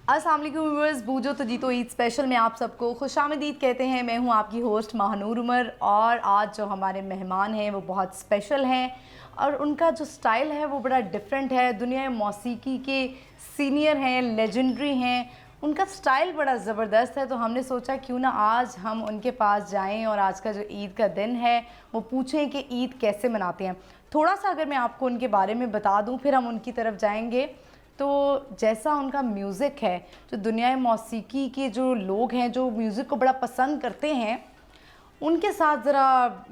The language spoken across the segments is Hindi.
अस्सलाम वालेकुम व्यूअर्स, बूझो तो जीतो ईद स्पेशल में आप सबको खुशामदीद कहते हैं। मैं हूं आपकी होस्ट महानूर उमर और आज जो हमारे मेहमान हैं वो बहुत स्पेशल हैं और उनका जो स्टाइल है वो बड़ा डिफरेंट है। दुनिया में मौसीकी के सीनियर हैं, लेजेंडरी हैं, उनका स्टाइल बड़ा ज़बरदस्त है। तो हमने सोचा क्यों ना आज हम उनके पास जाएं और आज का जो ईद का दिन है वो पूछें कि ईद कैसे मनाते हैं। थोड़ा सा अगर मैं आपको उनके बारे में बता दूं फिर हम उनकी तरफ जाएंगे। तो जैसा उनका म्यूज़िक है, जो दुनिया में मौसीकी के जो लोग हैं जो म्यूज़िक को बड़ा पसंद करते हैं, उनके साथ ज़रा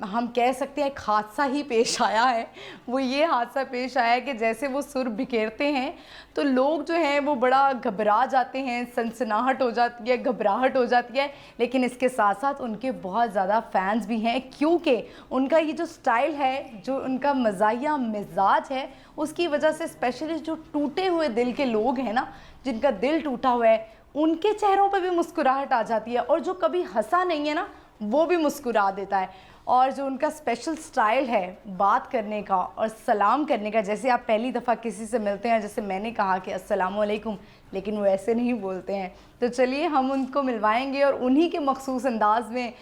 हम कह सकते हैं एक हादसा ही पेश आया है। वो ये हादसा पेश आया है कि जैसे वो सुर बिखेरते हैं तो लोग जो हैं वो बड़ा घबरा जाते हैं, सनसनाहट हो जाती है, घबराहट हो जाती है। लेकिन इसके साथ साथ उनके बहुत ज़्यादा फ़ैन्स भी हैं क्योंकि उनका ये जो स्टाइल है, जो उनका मज़ाहिया मिजाज है, उसकी वजह से स्पेशली जो टूटे हुए दिल के लोग हैं ना, जिनका दिल टूटा हुआ है, उनके चेहरों पर भी मुस्कुराहट आ जाती है और जो कभी हंसा नहीं है ना वो भी मुस्कुरा देता है। और जो उनका स्पेशल स्टाइल है बात करने का और सलाम करने का, जैसे आप पहली दफ़ा किसी से मिलते हैं, जैसे मैंने कहा कि अस्सलाम वालेकुम, लेकिन वो ऐसे नहीं बोलते हैं। तो चलिए हम उनको मिलवाएंगे और उन्हीं के मखसूस अंदाज में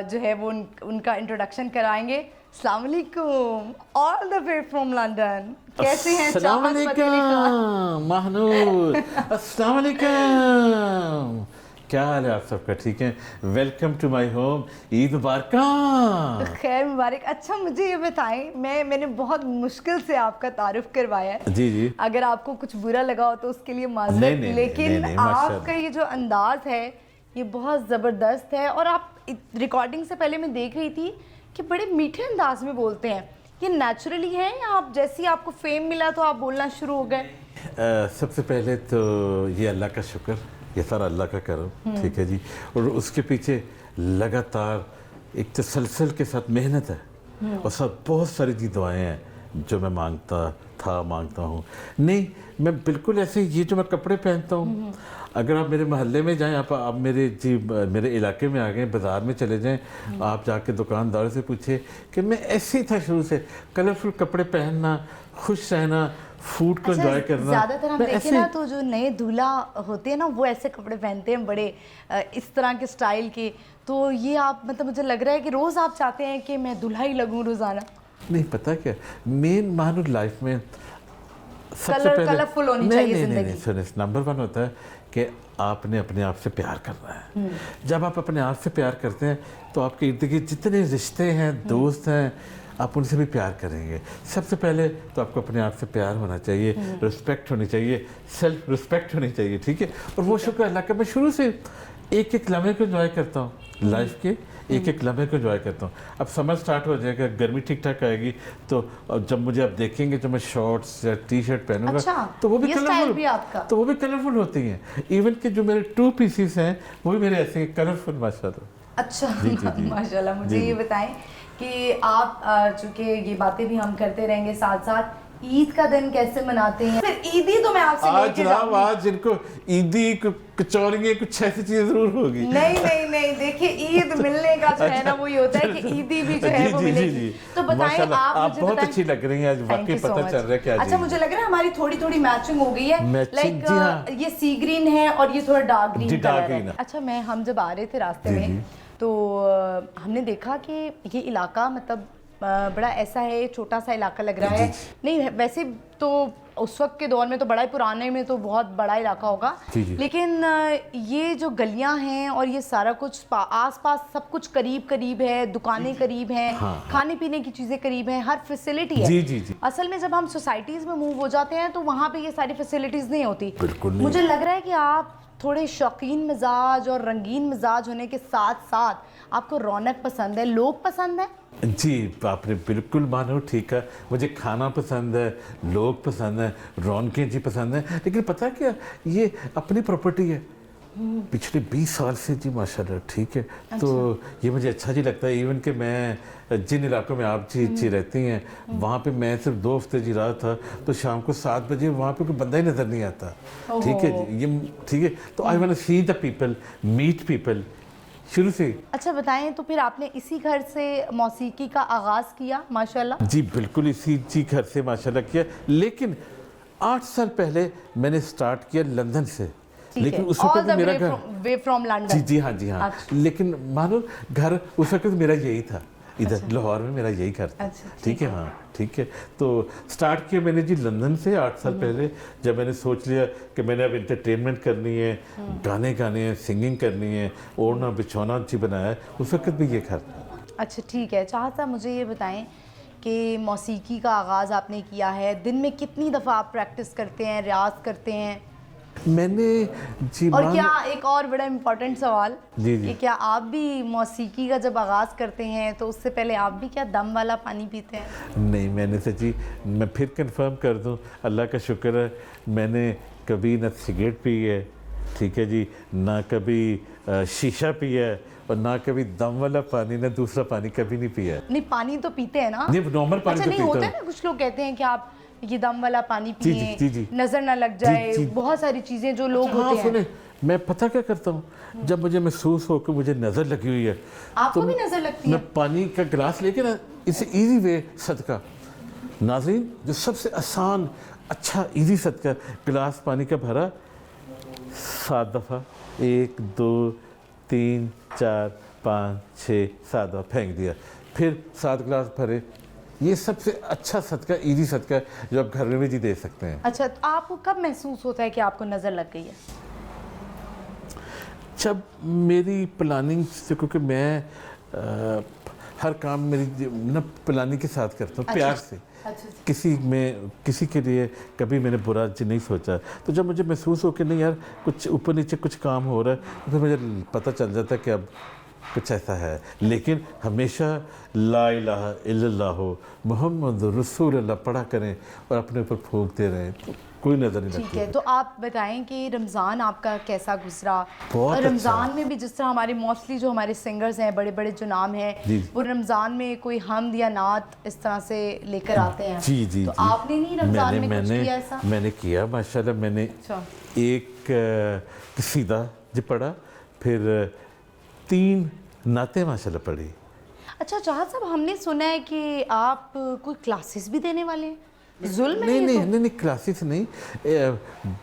जो है वो उनका इंट्रोडक्शन कराएंगे। अस्सलाम वालेकुम, all the way from London. कैसे हैं अस्सलाम वालेकुम महानूर, अस्सलाम वालेकुम, क्या हाल है आप सबका? ठीक है, welcome to my home, Eid मुबारक। खैर मुबारक। अच्छा मुझे ये बताएं, मैंने बहुत मुश्किल से आपका तारुफ करवाया है। जी जी, अगर आपको कुछ बुरा लगा हो तो उसके लिए माजरत, नहीं, लेकिन नहीं, आपका ये जो अंदाज है ये बहुत ज़बरदस्त है। और आप रिकॉर्डिंग से पहले मैं देख रही थी कि बड़े मीठे अंदाज में बोलते हैं। ये नेचुरली है या आप जैसे ही आपको फेम मिला तो आप बोलना शुरू हो गए? सबसे पहले तो ये अल्लाह का शुक्र, ये सारा अल्लाह का करम, ठीक है जी। और उसके पीछे लगातार एक तसलसल के साथ मेहनत है और सब बहुत सारी जी दुआएं हैं जो मैं मांगता हूँ। नहीं, मैं बिल्कुल ऐसे, ये जो मैं कपड़े पहनता हूँ, अगर आप मेरे मोहल्ले में जाएं, आप मेरे इलाके में आ गए, बाज़ार में चले जाएं, आप जाके दुकानदार से पूछे कि मैं ऐसे ही था शुरू से, कलरफुल कपड़े पहनना, खुश रहना, फूड को एंजॉय करना। ज़्यादातर हम देखें ना तो जो नए दूल्हा होते हैं ना वो ऐसे कपड़े पहनते हैं, बड़े इस तरह के स्टाइल के। तो ये आप मतलब मुझे लग रहा है कि रोज़ आप चाहते हैं कि मैं दूल्हा ही लगूं रोज़ाना। नहीं, पता क्या, मेन महानूर लाइफ में सबसे पहले कलरफुल होनी चाहिए नहीं, जिंदगी। सुनिए, नंबर वन होता है कि आपने अपने आप से प्यार करना है। जब आप अपने आप से प्यार करते हैं तो आपके इर्द गिर्द जितने रिश्ते हैं, दोस्त हैं, आप उनसे भी प्यार करेंगे। सबसे पहले तो आपको अपने आप से प्यार होना चाहिए, रिस्पेक्ट होनी चाहिए, सेल्फ रिस्पेक्ट होनी चाहिए, ठीक है। और वो शुक्र अल्लाह का, मैं शुरू से एक एक लम्हे को एंजॉय करता हूँ, लाइफ के एक एक लम्हे को एंजॉय करता हूँ। अब समर स्टार्ट हो जाएगा, गर्मी ठीक ठाक आएगी, तो जब मुझे आप देखेंगे जो मैं शॉर्ट्स या टी शर्ट पहनूंगा, अच्छा, तो वो भी कलरफुल होती हैं। इवन कि जो मेरे 2 पीसीस हैं वो भी मेरे ऐसे कलरफुल माशाल्लाह। अच्छा, जी। माशाल्लाह। मुझे ये बताएं कि आप चूँकि ये बातें भी हम करते रहेंगे, साथ साथ ईद का दिन कैसे मनाते हैं? फिर ईदी तो मैं आपसे लेके जाऊंगी। आज इनको ईदी कचौरियाँ कुछ ऐसी चीज़ जरूर होगी। नहीं, देखिए ईद मिलने का जो है ना वही होता है कि ईदी भी जो है वो मिलेगी। तो बताएं, आप बहुत अच्छी लग रही हैं आज, वाकई पता चल रहा है क्या। अच्छा, मुझे लग रहा है हमारी थोड़ी मैचिंग हो गई है। लाइक ये सी ग्रीन है और ये थोड़ा डार्क ग्रीन कलर है। अच्छा, हम जब आ रहे थे रास्ते में तो हमने देखा कि ये इलाका मतलब बड़ा ऐसा है, छोटा सा इलाका लग रहा है। नहीं, वैसे तो उस वक्त के दौर में तो बड़ा ही पुराने में तो बहुत बड़ा इलाका होगा, लेकिन ये जो गलियां हैं और ये सारा कुछ आसपास सब कुछ करीब है, दुकानें करीब हैं, खाने पीने की चीज़ें करीब हैं, हर फैसिलिटी है। जी। असल में जब हम सोसाइटीज़ में मूव हो जाते हैं तो वहाँ पे ये सारी फैसिलिटीज़ नहीं होती। मुझे लग रहा है कि आप थोड़े शौकीन मिजाज और रंगीन मिजाज होने के साथ साथ आपको रौनक पसंद है, लोग पसंद है। जी, आपने बिल्कुल मानो ठीक है। मुझे खाना पसंद है, लोग पसंद हैं, रौनकें जी पसंद हैं। लेकिन पता क्या, ये अपनी प्रॉपर्टी है पिछले 20 साल से जी माशाल्लाह, ठीक है। अच्छा। तो ये मुझे अच्छा जी लगता है। इवन कि मैं जिन इलाकों में आप जी रहती हैं वहाँ पे मैं सिर्फ 2 हफ्ते जी रहा था, तो शाम को 7 बजे वहाँ पे कोई बंदा ही नज़र नहीं आता, ठीक है जी। ये ठीक है, तो I want to see the people, meet people शुरू से। अच्छा बताएं, तो फिर आपने इसी घर से मौसीकी का आगाज़ किया? माशाल्लाह। जी बिल्कुल, इसी जी घर से माशाल्लाह किया। लेकिन 8 साल पहले मैंने स्टार्ट किया लंदन से। लेकिन उस वक्त भी मेरा घर वे फ्रॉम जी लंदन। जी हाँ जी हाँ। अच्छा। लेकिन मानो घर उस वक्त मेरा यही था, इधर अच्छा। लाहौर में मेरा यही घर था। अच्छा, ठीक है, हाँ ठीक है। तो स्टार्ट किया मैंने जी लंदन से 8 साल पहले, जब मैंने सोच लिया कि मैंने अब इंटरटेनमेंट करनी है, गाने गाने हैं, सिंगिंग करनी है, ओढ़ना बिछौना जी बनाया है, उस वक्त भी ये घर था। अच्छा ठीक है। चाहत साहब मुझे ये बताएं कि मौसीकी का आगाज़ आपने किया है, दिन में कितनी दफ़ा आप प्रैक्टिस करते हैं, रियाज करते हैं? मैंने जी और मान क्या एक और बड़ा इम्पोर्टेंट सवाल जी जी कि क्या आप भी मौसीकी का जब आगाज़ करते हैं तो उससे पहले आप भी क्या दम वाला पानी पीते हैं? नहीं, मैंने सच्ची, मैं फिर कंफर्म कर दूं, अल्लाह का शुक्र है, मैंने कभी ना सिगरेट पी है, ठीक है जी, ना कभी शीशा पिया है, और ना कभी दम वाला पानी, ना दूसरा पानी कभी नहीं पिया है। नहीं, पानी तो पीते हैं ना? नहीं, नॉर्मल पानी अच्छा तो नहीं पीता होता हूँ। है ना, कुछ लोग कहते हैं कि आप ये दम वाला पानी जी, पिए, जी, जी। नज़र ना लग जाए, जी। बहुत सारी चीज़ें जो लोग हाँ होते हैं। सुने, मैं पता क्या करता हूँ, जब मुझे महसूस हो कि मुझे नज़र लगी हुई है, आपको भी नज़र लगती है? मैं पानी का गिलास लेके ना, इसे इजी वे सदका, नाज़रीन, जो सबसे आसान अच्छा इजी सदका, गिलास पानी का भरा 7 दफ़ा, 1 2 3 4 5 6 7 दफ़ा फेंक दिया, फिर 7 गिलास भरे। ये सबसे अच्छा सदका, इजी सदका है, जो आप घर में भी जी दे सकते हैं। अच्छा, तो आपको कब महसूस होता है कि आपको नज़र लग गई है? जब मेरी प्लानिंग से, क्योंकि मैं हर काम मेरी ना प्लानिंग के साथ करता हूँ, प्यार से। अच्छा। किसी के लिए कभी मैंने बुरा नहीं सोचा, तो जब मुझे महसूस हो कि नहीं यार कुछ ऊपर नीचे कुछ काम हो रहा है, तो फिर मुझे पता चल जाता है कि अब कुछ ऐसा है। लेकिन हमेशा ला इलाहा इल्लल्लाह मुहम्मद रसूलुल्लाह पढ़ा करें और अपने ऊपर फूंकते रहें, तो कोई नज़र नहीं ठीक लगती। है, तो आप बताएं कि रमज़ान आपका कैसा गुजरा? बहुत और अच्छा। रमज़ान में भी जिस तरह हमारे मोस्टली जो हमारे सिंगर्स हैं, बड़े बड़े जो नाम हैं, जी। वो रमज़ान में कोई हमद या नात इस तरह से लेकर आते हैं। जी जी तो जी। आपने नहीं रमज़ान में कुछ किया ऐसा? मैंने किया माशाल्लाह। मैंने अच्छा। एक कसीदा जी पढ़ा, फिर 3 नाते माशाल्लाह पढ़ी। अच्छा चाहत साहब, हमने सुना है कि आप कोई क्लासेस भी देने वाले हैं, जुल्म है नहीं ये नहीं तो? नहीं नहीं, क्लासेस नहीं।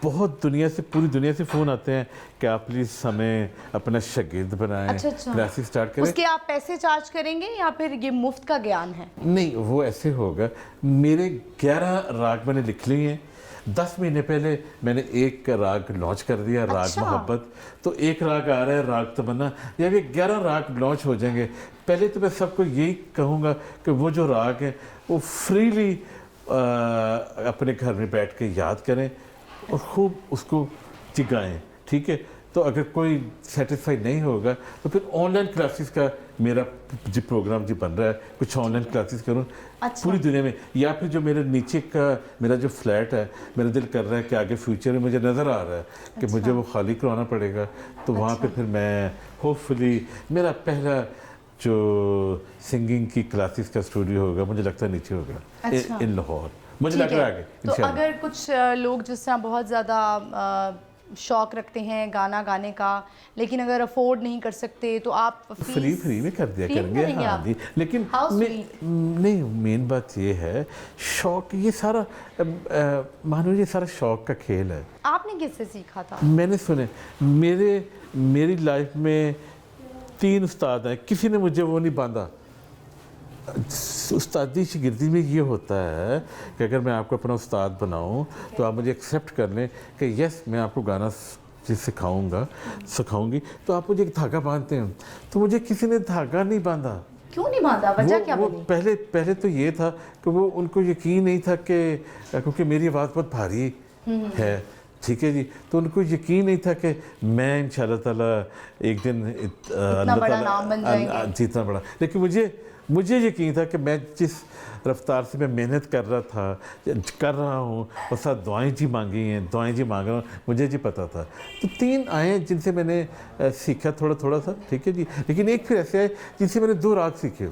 बहुत दुनिया से, पूरी दुनिया से फ़ोन आते हैं कि आप प्लीज़ हमें अपना शागिर्द बनाएं, अच्छा अच्छा। क्लासेस स्टार्ट करें। उसके आप पैसे चार्ज करेंगे या फिर ये मुफ्त का ज्ञान है? नहीं, वो ऐसे होगा, मेरे 11 राग मैंने लिख लिए हैं। 10 महीने पहले मैंने एक राग लॉन्च कर दिया, राग अच्छा। मोहब्बत। तो एक राग आ रहा है, राग तमन्ना। जब ये 11 राग लॉन्च हो जाएंगे, पहले तो मैं सबको यही कहूँगा कि वो जो राग है वो फ्रीली अपने घर में बैठ के याद करें और खूब उसको जिगाएं, ठीक है। तो अगर कोई सेटिस्फाई नहीं होगा तो फिर ऑनलाइन क्लासेस का मेरा जी प्रोग्राम जी बन रहा है, कुछ ऑनलाइन क्लासेस करूं अच्छा। पूरी दुनिया में। या फिर जो मेरे नीचे का मेरा जो फ्लैट है, मेरा दिल कर रहा है कि आगे फ्यूचर में मुझे नज़र आ रहा है कि मुझे वो खाली करवाना पड़ेगा, तो वहाँ पे फिर मैं होपफुली मेरा पहला जो सिंगिंग की क्लासेस का स्टूडियो होगा, मुझे लगता है नीचे होगा अच्छा। इन लाहौर, मुझे ठीक लग रहा है है। आगे तो इंशाल्लाह। अगर कुछ लोग जिस तरह बहुत ज़्यादा शौक रखते हैं गाना गाने का, लेकिन अगर अफोर्ड नहीं कर सकते तो आप फ्री में कर दिया फ्री में करेंगे, करेंगे हाँ आप? जी। लेकिन How नहीं, मेन बात ये है, शौक ये सारा मानो ये सारा शौक का खेल है। आपने किससे सीखा था? मैंने सुने, मेरी लाइफ में 3 उस्ताद हैं, किसी ने मुझे वो नहीं बांधा। उस्तादी शागिर्दी में ये होता है कि अगर मैं आपको अपना उस्ताद बनाऊं तो आप मुझे एक्सेप्ट कर लें कि यस मैं आपको गाना सिखाऊंगी, तो आप मुझे एक धागा बांधते हैं। तो मुझे किसी ने धागा नहीं बांधा। क्यों नहीं बांधा? वजह क्या वो बनी? पहले तो ये था कि वो उनको यकीन नहीं था कि क्योंकि मेरी आवाज़ बहुत भारी है, ठीक है जी, तो उनको यकीन नहीं था कि मैं इंशाल्लाह ताला एक दिन इतना बड़ा नाम बन जाएंगे। जितना बड़ा। लेकिन मुझे यकीन था कि मैं जिस रफ्तार से मैं मेहनत कर रहा हूँ और साथ दुआएं जी मांगी हैं, दुआएं जी मांग रहा हूँ, मुझे जी पता था। तो 3 आए हैं जिनसे मैंने सीखा थोड़ा सा, ठीक है जी। लेकिन एक फिर ऐसे आए जिनसे मैंने 2 राग सीखे।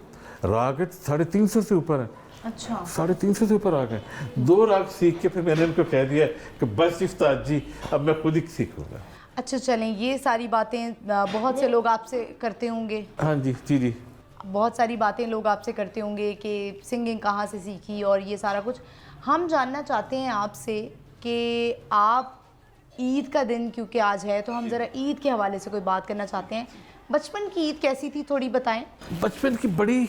राग 350 से ऊपर है। अच्छा। 350 से ऊपर आ गए। 2 राग सीख के फिर मैंने उनको कह दिया कि बस उस्ताद जी अब मैं खुद ही सीखूंगा। अच्छा चलें, ये सारी बातें बहुत से लोग आपसे करते होंगे। हाँ जी जी। बहुत सारी बातें लोग आपसे करते होंगे कि सिंगिंग कहाँ से सीखी और ये सारा कुछ। हम जानना चाहते हैं आपसे कि आप ईद का दिन क्योंकि आज है, तो हम ज़रा ईद के हवाले से कोई बात करना चाहते हैं। बचपन की ईद कैसी थी, थोड़ी बताएं। बचपन की बड़ी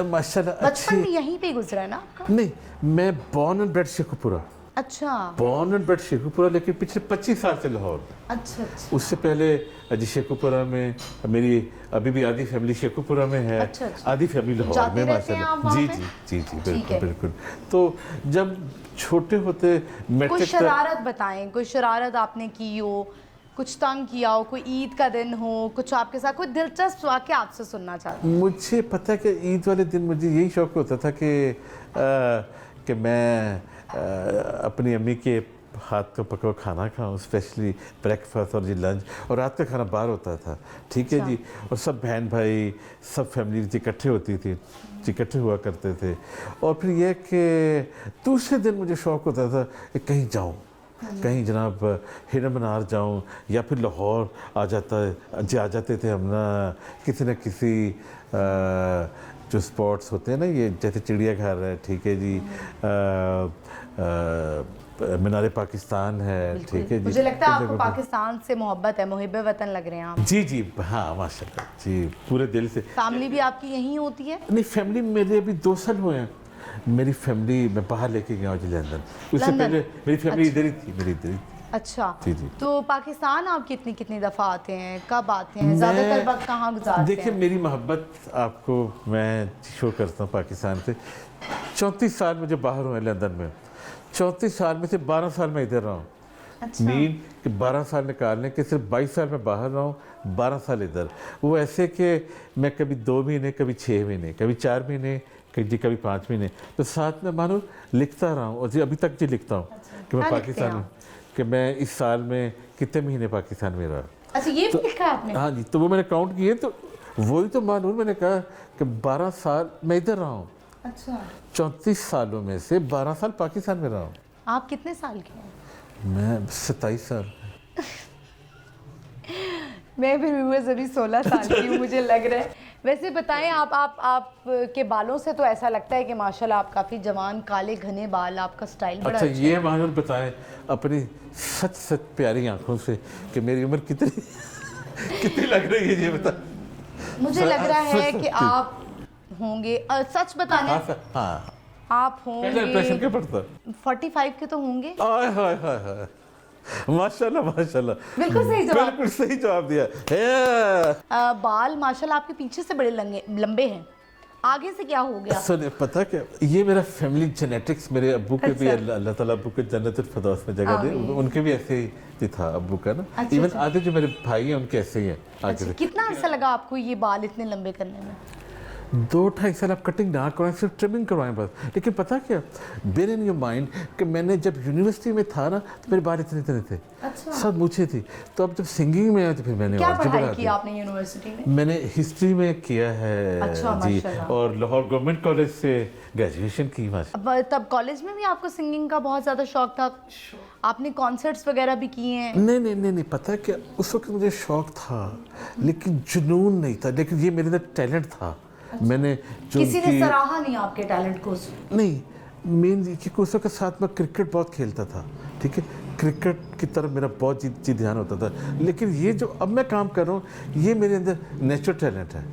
माशाल्लाह बचपन अच्छी। भी यहीं पे ही गुजरा है ना आपका? नहीं, मैं बॉर्न एंड ब्रेड शेखुपुरा, अच्छा बॉर्न एंड ब्रेड शेखुपुरा, लेकिन पिछले 25 साल से लाहौर। अच्छा अच्छा उससे पहले जी शेखुपुरा में मेरी अभी भी आधी फैमिली शेखुपुरा में है। अच्छा, अच्छा। आधी फैमिली लाहौर जाते में रहते हैं माशाल्लाह। आप वहाँ जी पे? जी जी जी ठीक बिल्कुल है। बिल्कुल। तो जब छोटे होते कोई मैट्रिक तक, शरारत बताएं, कोई शरारत आपने की हो, कुछ तंग किया हो, कोई ईद का दिन हो, कुछ आपके साथ कोई दिलचस्प वाक़या आपसे सुनना चाहते हैं। मुझे पता है कि ईद वाले दिन मुझे यही शौक होता था कि मैं अपनी अम्मी के हाथ का पका हुआ खाना खाऊं, स्पेशली ब्रेकफास्ट और जी लंच, और रात का खाना बाहर होता था। ठीक है जी। और सब बहन भाई, सब फैमिली इकट्ठे होती थी, इकट्ठे हुआ करते थे। और फिर यह कि दूसरे दिन मुझे शौक होता था कि कहीं जाऊं, कहीं जनाब हिरन मनार जाऊं, या फिर लाहौर आ जाते थे हम ना, किसी न किसी जो स्पॉट्स होते हैं ना, ये जैसे चिड़ियाघर है, ठीक है जी, मीनार पाकिस्तान है, ठीक है जी। मुझे लगता है कुछ आपको जगहों पे- पाकिस्तान से मोहब्बत है, मुहिब वतन लग रहे हैं आप। जी जी हाँ माशाल्लाह जी, पूरे दिल से। फैमिली भी आपकी यहीं होती है? नहीं, फैमिली मेरे अभी 2 साल हुए हैं। मेरी फैमिली मैं बाहर लेके गया हूँ जी लंदन। उससे लंदन? पहले मेरी फैमिली इधर ही थी, मेरी इधर ही थी। अच्छा जी जी। तो पाकिस्तान आप कितनी दफ़ा आते हैं, कब आते हैं, ज़्यादातर वक्त कहाँ गुजारते देखिए, हैं? मेरी मोहब्बत आपको मैं शो करता हूँ पाकिस्तान से। 34 साल मुझे बाहर हुए लंदन में, 34 साल में से 12 साल मैं इधर रहा हूँ। अच्छा मीन कि 12 साल निकालने के सिर्फ 22 साल में बाहर रहा हूँ, 12 साल इधर। वो ऐसे कि मैं कभी 2 महीने, कभी 6 महीने, कभी 4 महीने, कभी 5 महीने, तो साथ में मानो लिखता रहा हूँ। और जी अभी तक जी लिखता हूँ कि मैं क्या लिखते हैं पाकिस्तान में, कि मैं इस साल में कितने महीने पाकिस्तान में रहा। अच्छा, ये भी लिखा है आपने? हाँ जी, तो वो मैंने काउंट किए, तो वही तो मालूम, मैंने कहा कि 12 साल मैं इधर रहा हूँ। अच्छा, 34 सालों में से 12 साल पाकिस्तान में रहा हूँ। आप कितने साल के हैं? मैं 27 साल। मैं फिर व्यूअर्स अभी 16 साल की हूँ, मुझे लग रहा है। वैसे बताएं, आप के बालों से तो ऐसा लगता है कि माशाल्लाह आप काफ़ी जवान, काले घने बाल, आपका स्टाइल बड़ा अच्छा, अच्छा ये मानो बताएं अपनी सच सच प्यारी आंखों से कि मेरी उम्र कितनी कितनी लग रही है, ये बता। मुझे लग रहा है सच- कि आप होंगे, सच बताने, हाँ, आप पहला इंप्रेशन होंगे क्या पड़ता? 45 के तो होंगे। आय हाय हाय हाय, माशाल्लाह माशाल्लाह, बिल्कुल सही जवाब। बिल्कुल सही जवाब दिया है। बाल माशाल्लाह आपके पीछे से बड़े लंबे हैं, आगे से क्या हो गया? सुनिए, पता क्या, ये मेरा फैमिली जेनेटिक्स, मेरे अब्बू के भी अल्लाह ताला अब्बू के जन्नतुल फिरदौस में जगह दे, उनके भी ऐसे ही था अब्बू का ना। अच्छा, इवन अच्छा। आधे जो मेरे भाई हैं उनके ऐसे ही हैं आगे अच्छा, से। कितना अर्सा लगा आपको ये बाल इतने लंबे करने में? 2-2.5 साल आप कटिंग ना करवाएं, सिर्फ ट्रिमिंग करवाएं बस। लेकिन पता क्या, बेयर इन योर माइंड कि मैंने जब यूनिवर्सिटी में था ना, तो मेरे बाल इतने इतने थे, अच्छा, सब मूछें थी। तो अब जब सिंगिंग में आया तो फिर मैंने क्या और जी पढ़ाई बढ़ा की दिया। आपने यूनिवर्सिटी में? मैंने हिस्ट्री में किया है अच्छा, जी, माशाल्लाह। और लाहौर गवर्नमेंट कॉलेज से ग्रेजुएशन की। अब तब कॉलेज में भी आपको सिंगिंग का बहुत ज़्यादा शौक था, आपने कॉन्सर्ट्स वगैरह भी किए हैं? नहीं, पता है क्या, उस वक्त मुझे शौक था लेकिन जुनून नहीं था, लेकिन ये मेरे अंदर टैलेंट था। मैंने जो किसी ने सराहा नहीं आपके टैलेंट को? नहीं, मेन क्योंकि उस वक्त साथ में क्रिकेट बहुत खेलता था, ठीक है, क्रिकेट की तरफ मेरा बहुत जी ध्यान होता था। लेकिन ये जो अब मैं काम कर रहा हूँ, ये मेरे अंदर नेचुरल टैलेंट है,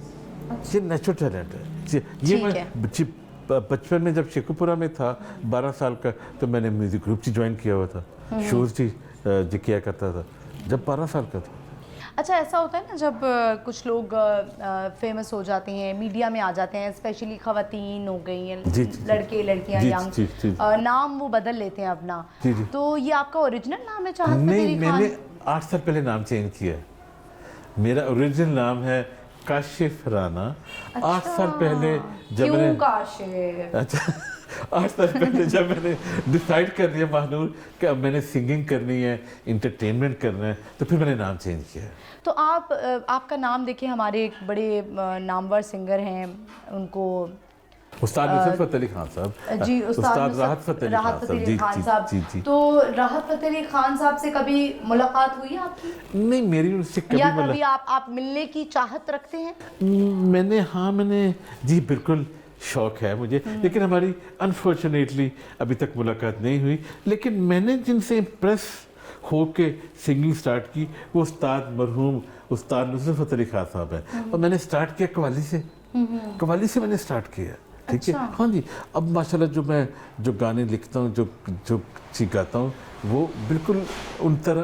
ये नेचुरल टैलेंट है। ये ठीक है। मैं बचपन में जब शेखुपुरा में था 12 साल का, तो मैंने म्यूजिक ग्रुप जी ज्वाइन किया हुआ था, शोज जी किया करता था जब 12 साल का था। अच्छा, ऐसा होता है ना जब कुछ लोग फेमस हो जाते हैं, मीडिया में आ जाते हैं, स्पेशली खवातीन हो गई हैं, जी, लड़के लड़कियां जी, यंग, जी, जी। नाम वो बदल लेते हैं अपना। जी, जी। तो ये आपका ओरिजिनल नाम है चाहत नहीं, फतेह मैंने खान? 8 साल पहले नाम चेंज किया है। मेरा ओरिजिनल नाम है काशिफ राना। 8 साल पहले जब क्यों मैंने काशिफ? अच्छा 8 साल पहले जब मैंने डिसाइड कर दिया महानूर कि अब मैंने सिंगिंग करनी है, इंटरटेनमेंट करना है, तो फिर मैंने नाम चेंज किया। तो आपका नाम देखिए, हमारे एक बड़े नामवर सिंगर हैं, उनको उस्ताद नुसरत फ़तेह अली खान साहब जी, उस्ताद राहत फ़तेह अली राहत फतेह अली खान साहब। जी जी। तो राहत फतेह अली खान साहब से कभी मुलाकात हुई है आपकी, नहीं, मेरी उनसे या कभी कभी आप मिलने की चाहत रखते हैं? मैंने जी बिल्कुल शौक है मुझे, लेकिन हमारी अनफॉर्चुनेटली अभी तक मुलाकात नहीं हुई। लेकिन मैंने जिनसे इम्प्रेस हो के सिंगिंग स्टार्ट की वो उस्ताद मरहूम उस्ताद नुसरत फ़तेह अली खान साहब है, और मैंने स्टार्ट किया कव्वाली से मैंने स्टार्ट किया, ठीक है। हाँ जी, अब माशाल्लाह जो गाने लिखता हूँ, जो चीज़ गाता हूँ, वो बिल्कुल उन तरह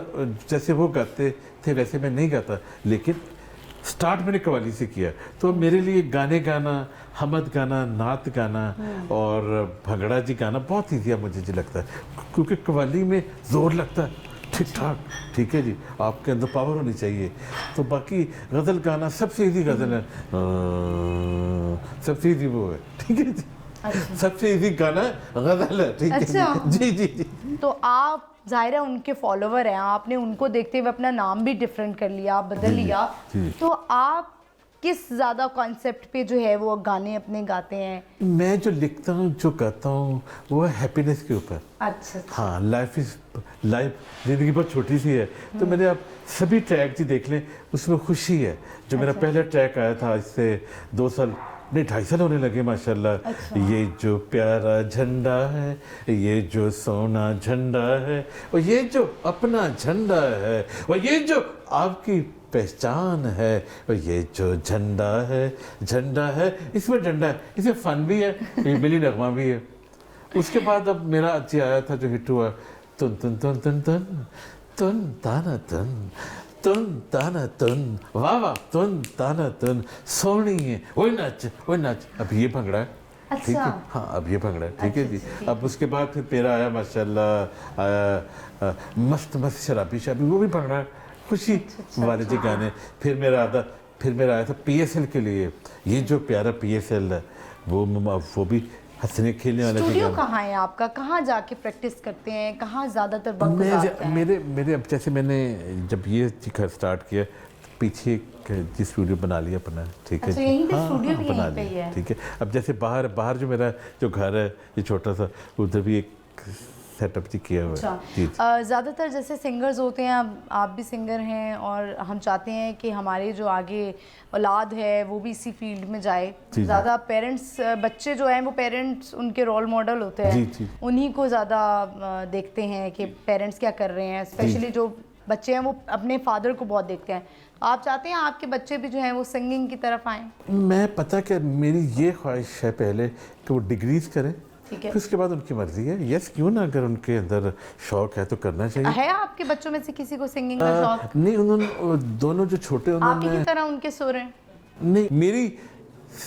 जैसे वो गाते थे वैसे मैं नहीं गाता, लेकिन स्टार्ट मैंने कव्वाली से किया। तो मेरे लिए गाने गाना, हमद गाना, नात गाना और भंगड़ा जी गाना बहुत ईजी है मुझे जी लगता है, क्योंकि कव्वाली में ज़ोर लगता है ठीक ठाक, ठीक है जी, आपके अंदर पावर होनी चाहिए। तो बाकी गज़ल गाना सबसे ईजी गज़ल है, सबसे ईजी वो है, ठीक है जी। अच्छा। सबसे ईजी गाना गज़ल है, ठीक है अच्छा। जी जी जी। तो आप ज़ाहिर है उनके फॉलोवर हैं, आपने उनको देखते हुए अपना नाम भी डिफरेंट कर लिया, आप बदल जी, लिया, जी। तो आप किस ज़्यादा कॉन्सेप्ट पे जो है वो गाने अपने गाते हैं? मैं जो लिखता हूँ, जो गाता हूँ, वो है हैप्पीनेस के ऊपर। अच्छा। हाँ, लाइफ ज़िंदगी बहुत छोटी सी है, तो मैंने आप सभी ट्रैक जी देख लें, उसमें खुशी है। जो मेरा पहला ट्रैक आया था आज से 2 साल नहीं 2.5 साल होने लगे माशाल्लाह। अच्छा। ये जो प्यारा झंडा है, ये जो सोना झंडा है, और ये जो अपना झंडा है, और ये जो आपकी पहचान है, और ये जो झंडा है, इसमें डंडा है, इसमें फन भी है, ये मिली नगमा भी है। उसके बाद अब मेरा अच्छी आया था जो हिट हुआ, तुन तुन तुन तुन तुन तुन ताना ताना तुन, वाह वाह तुन ताना तुन, सोनी है वही नाच, अब ये भंगड़ा है, ठीक है। हाँ, अब ये भंगड़ा है, ठीक है जी। अब उसके बाद फिर मेरा आया माशाल्लाह, आया मस्त मस्त शराबी वो भी भंगड़ा है, खुशी वाले जी गाने। फिर मेरा आया था PSL के लिए, ये जो प्यारा PSL है, वो भी हंसने खेलने वाले स्टूडियो कहाँ है आपका? कहाँ जाके प्रैक्टिस करते हैं? कहाँ ज़्यादातर वक्त गुजारते हैं? मेरे अब जैसे मैंने जब ये घर स्टार्ट किया, पीछे जी स्टूडियो बना लिया अपना, ठीक है। अच्छा, यहीं पे हाँ, स्टूडियो भी बना यहीं पे ही लिया, है। ठीक है। अब जैसे बाहर जो मेरा जो घर है, ये छोटा सा, उधर भी एक सेटअप जी किया हुआ है। अच्छा, ज़्यादातर जैसे सिंगर्स होते हैं, आप भी सिंगर हैं, और हम चाहते हैं कि हमारे जो आगे औलाद है वो भी इसी फील्ड में जाए। ज़्यादा पेरेंट्स, बच्चे जो हैं वो पेरेंट्स उनके रोल मॉडल होते हैं, उन्हीं को ज़्यादा देखते हैं कि पेरेंट्स क्या कर रहे हैं। स्पेशली जो बच्चे हैं वो अपने फादर को बहुत देखते हैं। आप चाहते हैं आपके बच्चे भी जो हैं वो सिंगिंग की तरफ आएँ? मैं पता क्या, मेरी ये ख्वाहिश है पहले कि वो डिग्रीज करें, फिर उसके बाद उनकी मर्जी है। यस, क्यों ना, अगर उनके अंदर शौक है तो करना चाहिए। है आपके बच्चों में से किसी को सिंगिंग का शौक? नहीं, उन्होंने दोनों जो छोटे, आप ही की तरह उनके सुर हैं? नहीं, मेरी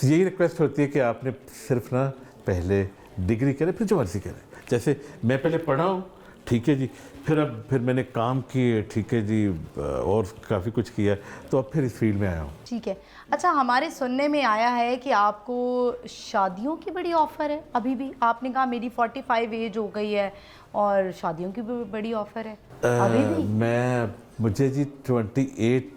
यही रिक्वेस्ट होती है कि आपने सिर्फ ना पहले डिग्री करें, फिर जो मर्जी करें। जैसे मैं पहले पढ़ा हूँ, ठीक है जी, फिर मैंने काम किए, ठीक है जी, और काफ़ी कुछ किया, तो अब फिर इस फील्ड में आया हूँ। ठीक है। अच्छा, हमारे सुनने में आया है कि आपको शादियों की बड़ी ऑफ़र है अभी भी। आपने कहा मेरी 45 एज हो गई है और शादियों की भी बड़ी ऑफ़र है अभी भी? मुझे जी 28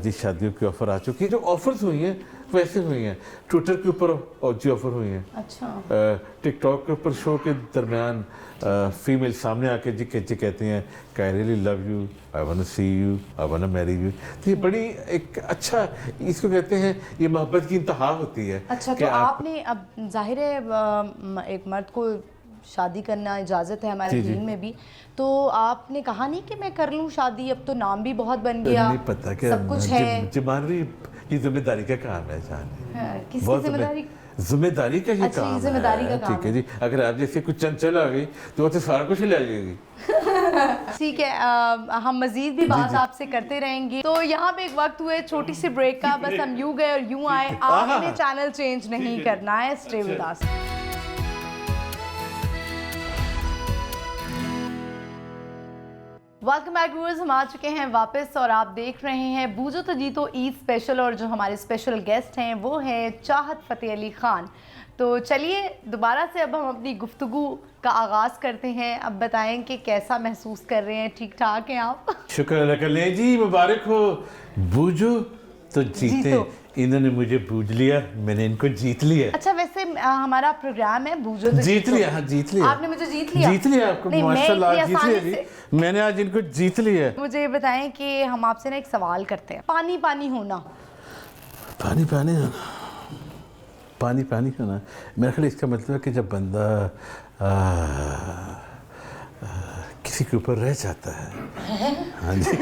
जी शादियों की ऑफ़र आ चुकी है। जो ऑफ़र्स हुई हैं वैसे हुई हैं, ट्विटर के ऊपर और जी ऑफ़र हुई हैं। अच्छा। टिकटॉक के ऊपर शो के दरमियान फीमेल सामने आके जी कहती हैं कि I really love you, I want to see you, I want to marry you. तो ये बड़ी एक अच्छा, इसको कहते हैं, ये मोहब्बत की इंतहा होती है। अच्छा, तो आपने, अब जाहिर है एक मर्द को शादी करना इजाज़त है हमारे दीन में भी, तो आपने कहा नहीं कि मैं कर लूँ शादी? अब तो नाम भी बहुत बन गया, नहीं पता क्या, सब कुछ है। जिम्मेदारी, ये जिम्मेदारी का काम है जान। किसकी जिम्मेदारी? जिम्मेदारी का ये काम है, ठीक है जी। अगर आप जैसे कुछ चंचल आ गई तो वो सारा कुछ ही ले जाएगी। ठीक है, हम मजीद भी बात आपसे करते रहेंगे। तो यहाँ पे एक वक्त हुए छोटी सी ब्रेक का, बस हम यूं गए और यूं आए। आपने चैनल चेंज नहीं करना है, stay with us. Welcome back viewers, हम आ चुके हैं वापस और आप देख रहे हैं बूझो तो जीतो ईद स्पेशल। और जो हमारे स्पेशल गेस्ट हैं वो हैं चाहत फ़तेह अली ख़ान। तो चलिए दोबारा से अब हम अपनी गुफ्तगू का आगाज़ करते हैं। अब बताएं कि कैसा महसूस कर रहे हैं, ठीक ठाक हैं आप? शुक्र अल्लाह का। ले जी, मुबारक हो। बूझो तो जीते, इन्होंने मुझे बूझ लिया, मैंने इनको जीत लिया। अच्छा, वैसे हमारा प्रोग्राम है बूझो तो जीत लिया। हाँ, जीत लिया। आपने मुझे जीत लिया आपको माशाल्लाह, जीत लिया जी। मैंने आज इनको जीत लिया। मुझे ये बताएं कि हम आपसे ना एक सवाल करते हैं। पानी पानी होना, पानी पानी होना, पानी पानी होना, मेरा ख्याल इसका मतलब है कि जब बंदा किसी इसी के ऊपर रह जाता है। हाँ जी।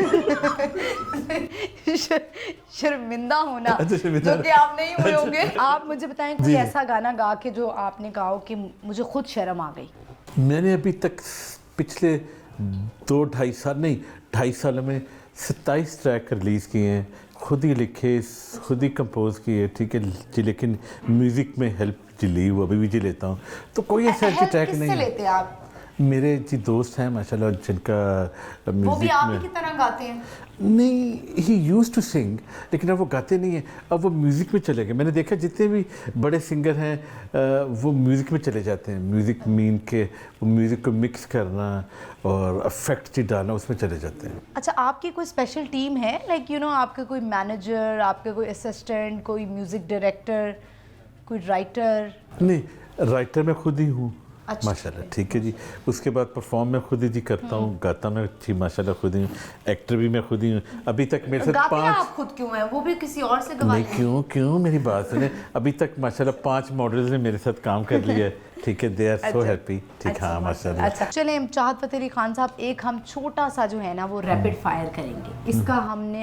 शर्मिंदा होना अच्छा, शर्मिंदा जो कि आप नहीं हुए होंगे। आप मुझे बताएं कोई जी। ऐसा गाना गा के जो आपने कहा हो कि मुझे खुद शर्म आ गई। मैंने अभी तक पिछले 2-2.5 सालों में 27 ट्रैक रिलीज़ किए हैं, खुद ही लिखे, खुद ही कंपोज किए, ठीक है जी। लेकिन म्यूज़िक में हेल्प जी ली, वो अभी भी जी लेता हूँ। तो कोई ऐसा हेल्प ट्रैक किससे नहीं है। लेते हैं आप? मेरे जी दोस्त हैं माशाल्लाह, जिनका वो भी म्यूज़िक आप ही में की तरह गाते हैं? नहीं, ही यूज़ टू सिंग, लेकिन अब वो गाते नहीं हैं, अब वो म्यूज़िक में चले गए। मैंने देखा जितने भी बड़े सिंगर हैं वो म्यूज़िक में चले जाते हैं। म्यूज़िक मीन के वो म्यूज़िक को मिक्स करना और अफेक्ट डालना, उसमें चले जाते हैं। अच्छा, आपकी कोई स्पेशल टीम है, लाइक यू नो आपका कोई मैनेजर, आपका कोई असिस्टेंट, कोई म्यूज़िक डायरेक्टर, कोई राइटर? नहीं, राइटर मैं खुद ही हूँ। अच्छा। माशाल्लाह, ठीक है जी। उसके बाद परफॉर्म मैं खुद ही जी करता हूँ, गाता मैं जी माशाल्लाह खुद ही हूँ, एक्टर भी मैं खुद ही हूँ। अभी तक मेरे साथ गाते हैं 5 आप खुद क्यों हैं? वो भी किसी और से गवा नहीं, लें। क्यों मेरी बात सुने। अभी तक माशाल्लाह 5 मॉडल्स ने मेरे साथ काम कर लिया है, ठीक है। दे आर सो हैप्पी, ठीक। हाँ माशाल्लाह। अच्छा, चलें चाहत फ़तेह अली खान साहब, एक हम छोटा सा जो है ना वो रैपिड फायर करेंगे। इसका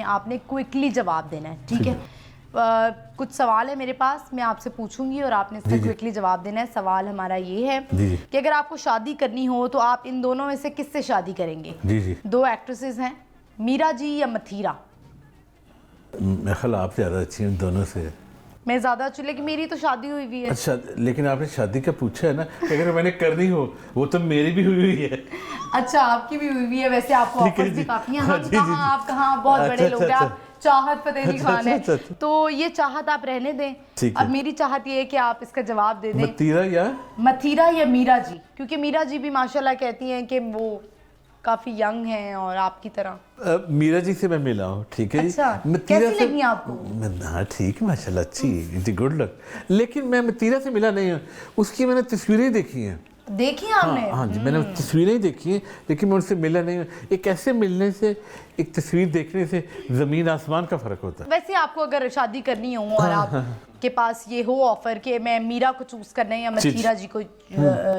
आपने क्विकली जवाब देना है, ठीक है। कुछ सवाल है मेरे पास, मैं आपसे पूछूंगी और आपने इसका क्विकली जवाब देना है। सवाल हमारा ये है जी। कि अगर आपको शादी करनी हो तो आप इन दोनों में से किससे शादी करेंगे? जी। 2 एक्ट्रेसेस हैं, मीरा जी या मथीरा? मैं ख्याल आप ज़्यादा अच्छी हैं दोनों से। मैं ज़्यादा अच्छी, लेकिन मेरी तो शादी हुई हुई है। अच्छा, लेकिन आपने शादी का पूछा है ना, कि अगर मैंने करनी हो, वो तो मेरी भी हुई हुई है। अच्छा, आपकी भी हुई हुई है। वैसे आपको ठीक है ऑफर्स भी जी। काफ़ी हैं। हाँ, हम जी, जी, कहाँ, जी। आप कहाँ बहुत बड़े अच्छा, लोग हैं। अच्छा, आप चाहत फ़तेह अली खान है, अच्छा। तो ये चाहत आप रहने दें। ठीक है। अब मेरी चाहत ये है कि आप इसका जवाब दे दें, मतीरा या मथीरा या मीरा जी, क्योंकि मीरा जी भी माशाल्लाह कहती हैं कि वो काफ़ी यंग हैं और आपकी तरह। मीरा जी से मैं मिला हूँ, ठीक है जी। अच्छा, मतीरा कैसी से लगी आपको? हाँ ठीक है माशाल्लाह, अच्छी जी, गुड लक। लेकिन मैं मतीरा से मिला नहीं हूँ, उसकी मैंने तस्वीरें देखी हैं। देखी आपने? हाँ जी, मैंने तस्वीरें ही देखी हैं, लेकिन मैं उनसे मिला नहीं हूँ। एक ऐसे मिलने से, एक तस्वीर देखने से ज़मीन आसमान का फ़र्क होता है। वैसे आपको अगर शादी करनी हो और आप के पास ये हो ऑफर कि मैं मीरा को चूज करना है या मथीरा जी को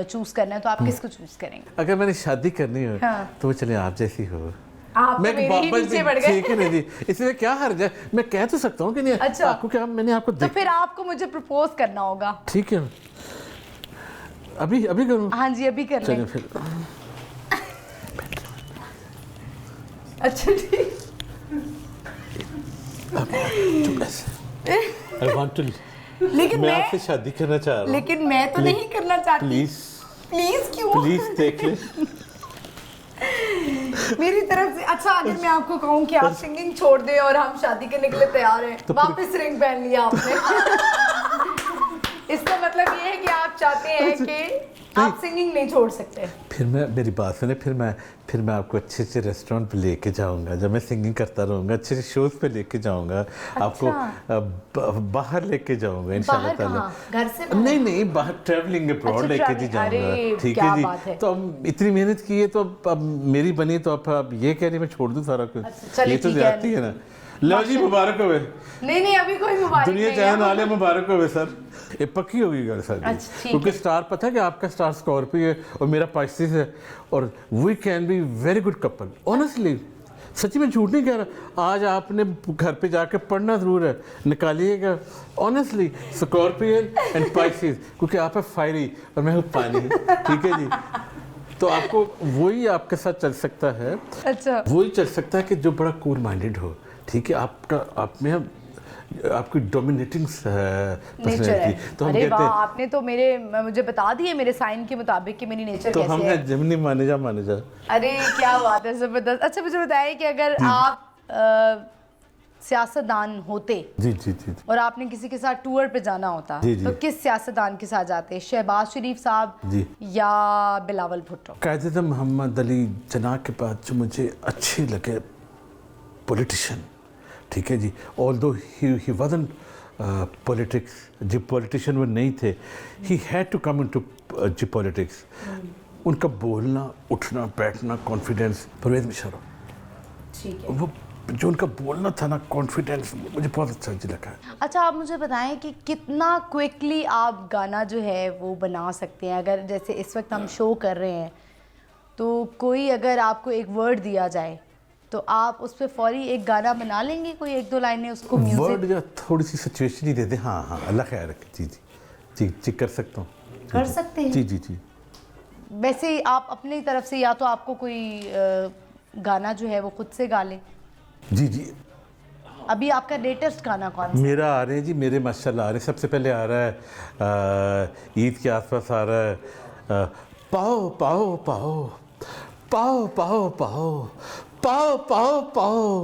चूज करना है, तो आप किसको चूज करेंगे? अगर मैंने शादी करनी हो हाँ। तो वो चले आप जैसी हो। आप मैं तो मेरे ही पीछे पड़ गए। ठीक है ना जी, इसमें क्या हर्ज है, मैं कह तो सकता हूँ कि नहीं। अच्छा। आपको क्या, मैंने आपको तो फिर आपको मुझे प्रपोज करना होगा। ठीक है, अभी करूँ? हाँ जी, अभी कर चलो लें। फिर। अच्छा ठीक। I want to, लेकिन मैं मैं आपसे शादी करना चाह रहा हूँ। लेकिन मैं तो नहीं करना चाहती। प्लीज प्लीज क्यों? प्लीज देख ले। मेरी तरफ से। अच्छा, अगर मैं आपको कहूँ कि आप सिंगिंग छोड़ दें और हम शादी करने के लिए तैयार हैं, तो वापस रिंग पहन लिया आपने। इसका मतलब ये है कि आप चाहते हैं कि आप सिंगिंग नहीं छोड़ सकते। फिर मैं, मेरी बात सुने, फिर मैं आपको अच्छे रेस्टोरेंट पे लेके जाऊंगा, जब मैं सिंगिंग करता रहूंगा, अच्छे शोज पे लेके जाऊंगा। अच्छा। आपको बाहर लेके जाऊंगा इंशाल्लाह बाहर ताला। कहाँ? घर से बाहर? नहीं, बाहर ट्रैवलिंग अब्रॉड अच्छा, लेके जी traveling। जाऊंगा, अरे, ठीक क्या है बात जी। है। तो अब इतनी मेहनत की है, तो अब मेरी बनी, तो अब ये कह रही मैं छोड़ दूं सारा कुछ। अच्छा, चलिए ये तो ठीक है। ज्यादती है ना। लो जी, मुबारक हो। नहीं, अभी कोई मुबारक दुनिया नहीं जहान है। वाले मुबारक हो सर। ये पक्की होगी गल शादी। अच्छा, ठीक क्योंकि है। स्टार पता है कि आपका स्टार स्कॉर्पियो है और मेरा पाइसिस है, और we can be very good couple. Honestly, सच्ची में झूठ नहीं कह रहा। आज आपने घर पे जाके पढ़ना ज़रूर है, निकालिएगा। ऑनेस्टली, स्कॉर्पियन एंड पाइसिस, क्योंकि आप है फायरी और मैं हूँ पानी, ठीक है जी। तो आपको वही आपके साथ चल सकता है। अच्छा, वही चल सकता है कि जो बड़ा कोर माइंडेड हो, ठीक है। आप में आपकी डोमिनेटिंग पर्सनैलिटी, तो हम अरे कहते वाह, हैं, आपने तो मुझे बता दिए मेरे साइन के मुताबिक कि मेरी नेचर तो कैसे हम है। है जमनी माने जा। अरे क्या बात है, जबरदस्त। अच्छा, मुझे बताइए कि अगर आप सियासतदान होते जी और आपने किसी के साथ टूर पे जाना होता, जी। तो किस सियासतदान के साथ जाते? शहबाज शरीफ साहब जी या बिलावल भुट्टो? कायदे मोहम्मद अली जना के बाद जो मुझे अच्छे लगे पॉलिटिशियन, ठीक है जी, ऑल्दो ही वाजंट पॉलिटिक्स, जी पॉलिटिशियन वो नहीं थे, he had to come into जी पॉलिटिक्स। उनका बोलना, उठना, बैठना, कॉन्फिडेंस, परवेज़ मुशर्रफ, ठीक है। वो जो उनका बोलना था ना, कॉन्फिडेंस, मुझे बहुत अच्छा जी लगा है। अच्छा, आप मुझे बताएं कि कितना क्विकली आप गाना जो है वो बना सकते हैं? अगर जैसे इस वक्त हम शो कर रहे हैं तो कोई अगर आपको एक वर्ड दिया जाए तो आप उस पर फौरी एक गाना बना लेंगे, कोई एक दो लाइनें उसको वर्ड म्यूजिक या थोड़ी सी सिचुएशन ही दे दे। हाँ हाँ, अल्लाह खैर रखे। जी जी जी जी, कर सकता हूँ। कर सकते हैं? जी जी जी। वैसे आप अपनी तरफ से या तो आपको कोई गाना जो है वो खुद से गा लें। जी जी, अभी आपका लेटेस्ट गाना कौन सा? मेरा आ रहे हैं जी, मेरे माशाल्लाह आ रहे हैं। सबसे पहले आ रहा है ईद के आसपास आ रहा है पाओ पाओ पाओ पाओ पाओ पाओ पाओ पाओ